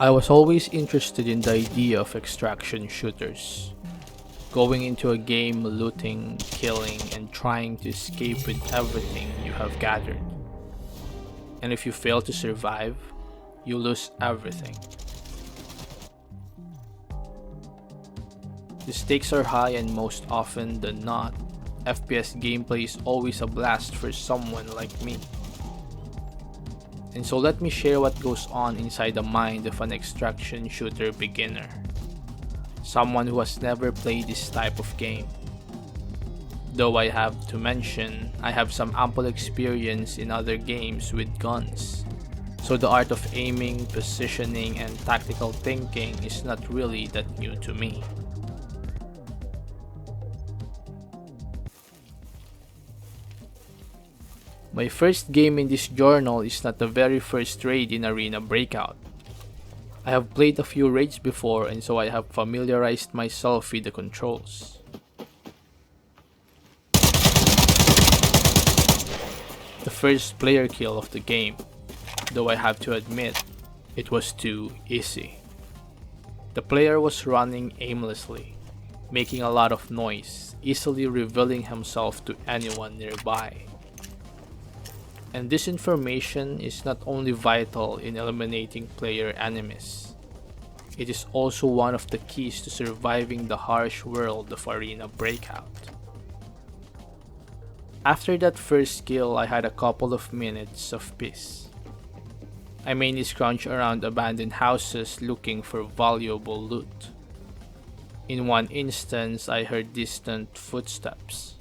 I was always interested in the idea of extraction shooters. Going into a game, looting, killing, and trying to escape with everything you have gathered. And if you fail to survive, you lose everything. The stakes are high, and most often than not, FPS gameplay is always a blast for someone like me. And so let me share what goes on inside the mind of an extraction shooter beginner. Someone who has never played this type of game. Though I have to mention, I have some ample experience in other games with guns. So the art of aiming, positioning, and tactical thinking is not really that new to me. My first game in this journal is not the very first raid in Arena Breakout. I have played a few raids before, and so I have familiarized myself with the controls. The first player kill of the game, though I have to admit, it was too easy. The player was running aimlessly, making a lot of noise, easily revealing himself to anyone nearby. And this information is not only vital in eliminating player enemies, it is also one of the keys to surviving the harsh world of Arena Breakout. After that first kill, I had a couple of minutes of peace. I mainly scrounged around abandoned houses looking for valuable loot. In one instance, I heard distant footsteps.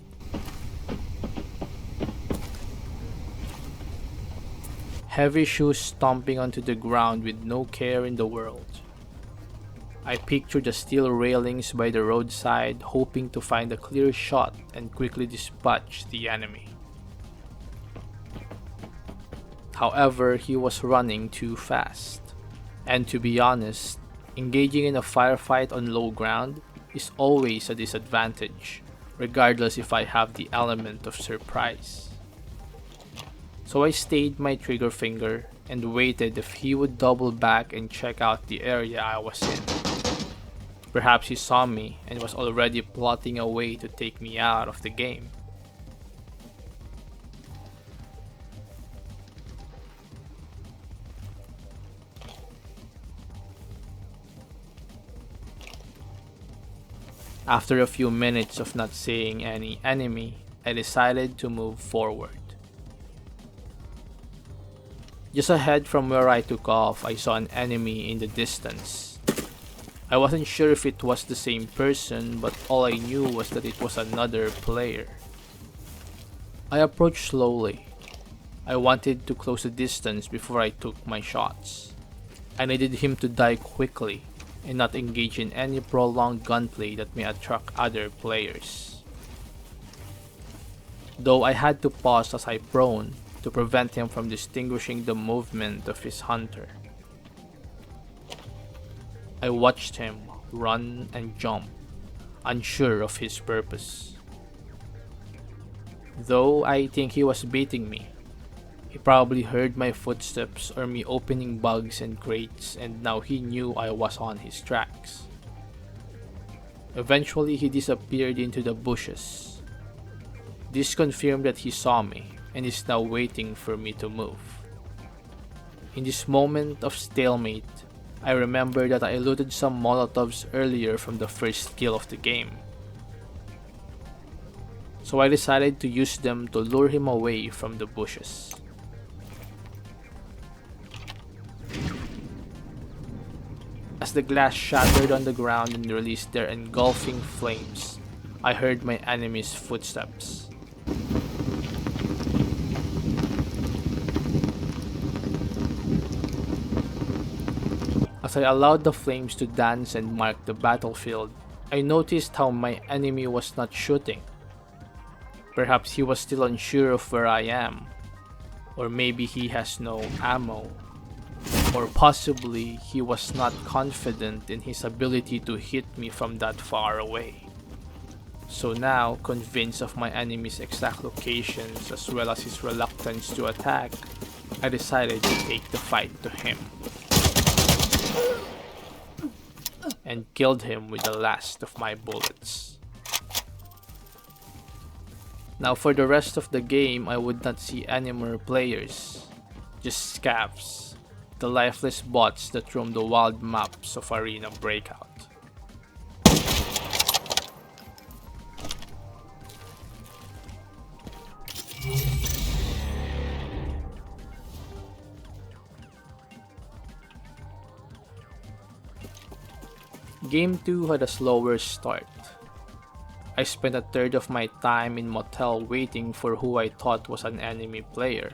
Heavy shoes stomping onto the ground with no care in the world. I peeked through the steel railings by the roadside, hoping to find a clear shot and quickly dispatch the enemy. However, he was running too fast. And to be honest, engaging in a firefight on low ground is always a disadvantage, regardless if I have the element of surprise. So I stayed my trigger finger and waited if he would double back and check out the area I was in. Perhaps he saw me and was already plotting a way to take me out of the game. After a few minutes of not seeing any enemy, I decided to move forward. Just ahead from where I took off, I saw an enemy in the distance. I wasn't sure if it was the same person, but all I knew was that it was another player. I approached slowly. I wanted to close the distance before I took my shots. I needed him to die quickly and not engage in any prolonged gunplay that may attract other players. Though I had to pause as I prone to prevent him from distinguishing the movement of his hunter. I watched him run and jump, unsure of his purpose. Though I think he was baiting me. He probably heard my footsteps or me opening bags and crates, and now he knew I was on his tracks. Eventually he disappeared into the bushes. This confirmed that he saw me and is now waiting for me to move. In this moment of stalemate, I remember that I looted some Molotovs earlier from the first kill of the game. So I decided to use them to lure him away from the bushes. As the glass shattered on the ground and released their engulfing flames, I heard my enemy's footsteps. As I allowed the flames to dance and mark the battlefield, I noticed how my enemy was not shooting. Perhaps he was still unsure of where I am, or maybe he has no ammo, or possibly he was not confident in his ability to hit me from that far away. So now, convinced of my enemy's exact locations as well as his reluctance to attack, I decided to take the fight to him. and killed him with the last of my bullets. Now for the rest of the game, I would not see any more players, just scavs, the lifeless bots that roam the wild maps of Arena Breakout. Game 2 had a slower start. I spent a third of my time in motel waiting for who I thought was an enemy player.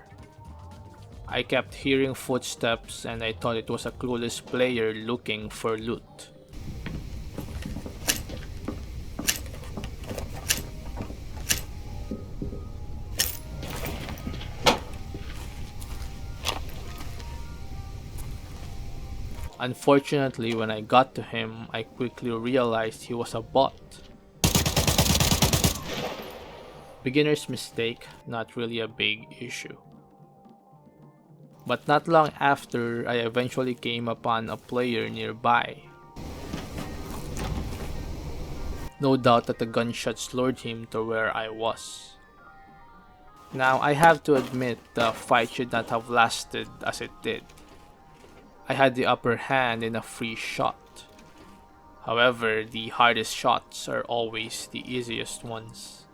I kept hearing footsteps and I thought it was a clueless player looking for loot. Unfortunately, when I got to him, I quickly realized he was a bot. Beginner's mistake, not really a big issue. But not long after, I eventually came upon a player nearby. No doubt that the gunshots lured him to where I was. Now, I have to admit the fight should not have lasted as it did. I had the upper hand in a free shot. However, the hardest shots are always the easiest ones.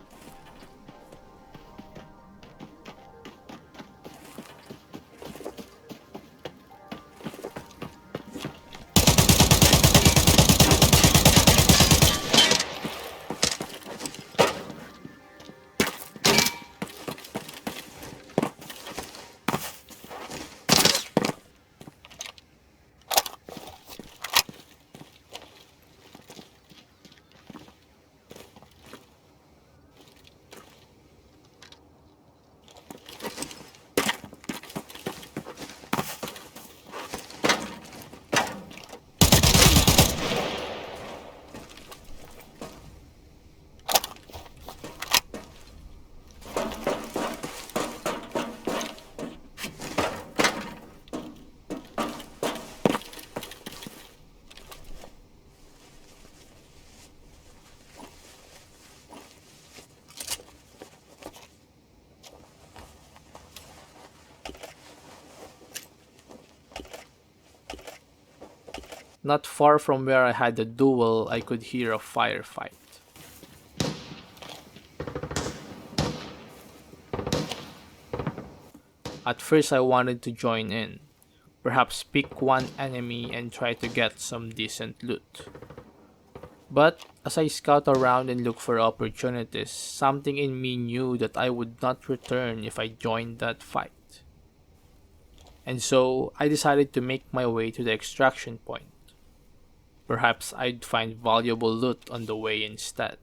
Not far from where I had the duel, I could hear a firefight. At first I wanted to join in, perhaps pick one enemy and try to get some decent loot. But as I scout around and look for opportunities, something in me knew that I would not return if I joined that fight. And so I decided to make my way to the extraction point. Perhaps I'd find valuable loot on the way instead.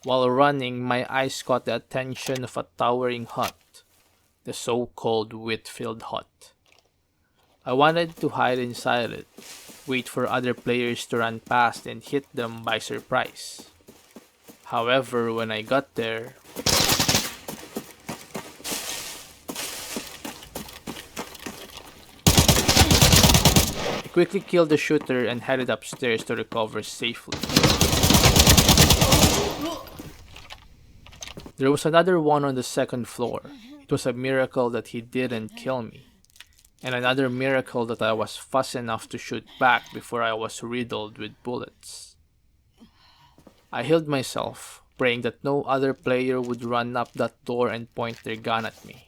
While running, my eyes caught the attention of a towering hut, the so-called Whitfield hut. I wanted to hide inside it, wait for other players to run past and hit them by surprise. However, when I got there, I quickly killed the shooter and headed upstairs to recover safely. There was another one on the second floor. It was a miracle that he didn't kill me, and another miracle that I was fast enough to shoot back before I was riddled with bullets. I healed myself, praying that no other player would run up that door and point their gun at me.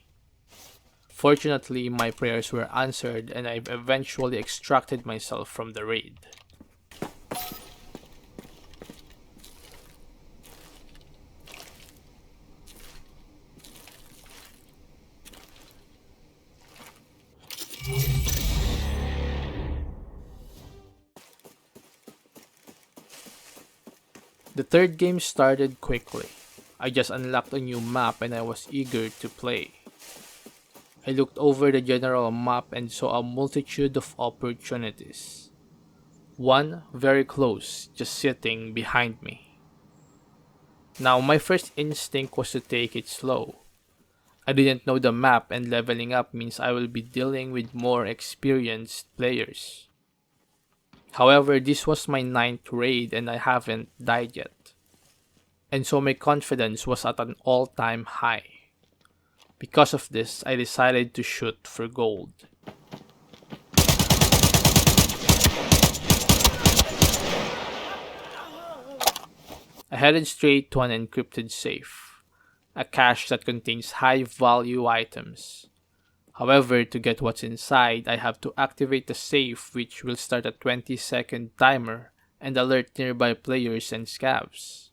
Fortunately, my prayers were answered and I eventually extracted myself from the raid. The third game started quickly. I just unlocked a new map and I was eager to play. I looked over the general map and saw a multitude of opportunities. One very close, just sitting behind me. Now, my first instinct was to take it slow. I didn't know the map and leveling up means I will be dealing with more experienced players. However, this was my 9th raid and I haven't died yet. And so my confidence was at an all-time high. Because of this, I decided to shoot for gold. I headed straight to an encrypted safe, a cache that contains high-value items. However, to get what's inside, I have to activate the safe, which will start a 20-second timer and alert nearby players and scavs.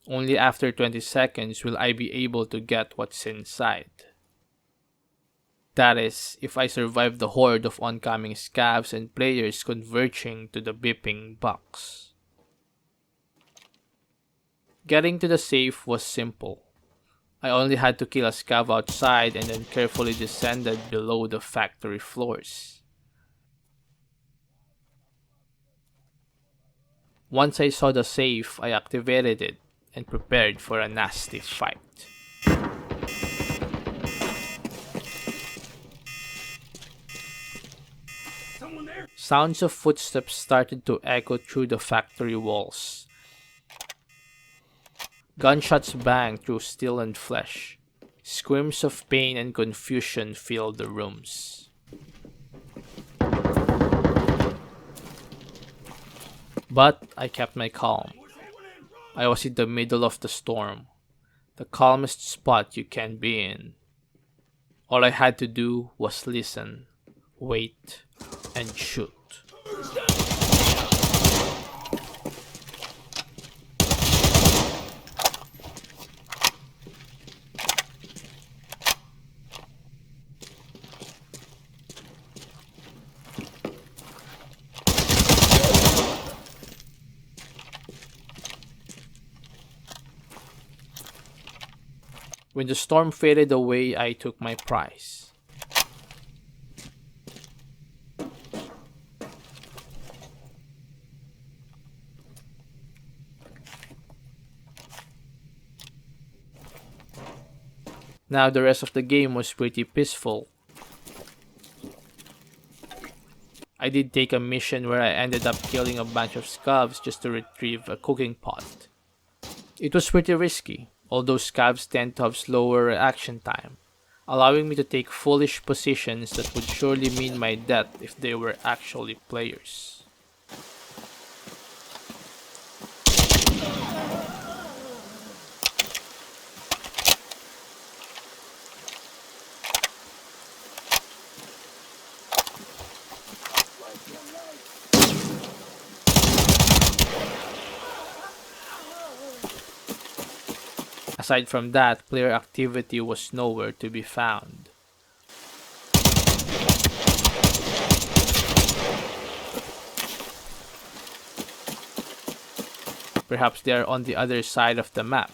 Only after 20 seconds will I be able to get what's inside. That is, if I survive the horde of oncoming scavs and players converging to the beeping box. Getting to the safe was simple. I only had to kill a scav outside and then carefully descended below the factory floors. Once I saw the safe, I activated it and prepared for a nasty fight. Sounds of footsteps started to echo through the factory walls. Gunshots banged through steel and flesh. Screams of pain and confusion filled the rooms. But I kept my calm. I was in the middle of the storm, the calmest spot you can be in. All I had to do was listen, wait, and shoot. When the storm faded away, I took my prize. Now the rest of the game was pretty peaceful. I did take a mission where I ended up killing a bunch of scavs just to retrieve a cooking pot. It was pretty risky, although scavs tend to have slower reaction time, allowing me to take foolish positions that would surely mean my death if they were actually players. Aside from that, player activity was nowhere to be found. Perhaps they are on the other side of the map,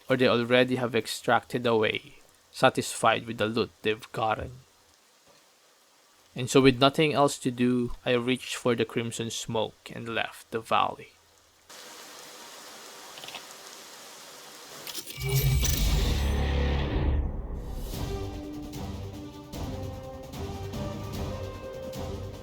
or they already have extracted away, satisfied with the loot they've gotten. And so with nothing else to do, I reached for the crimson smoke and left the valley.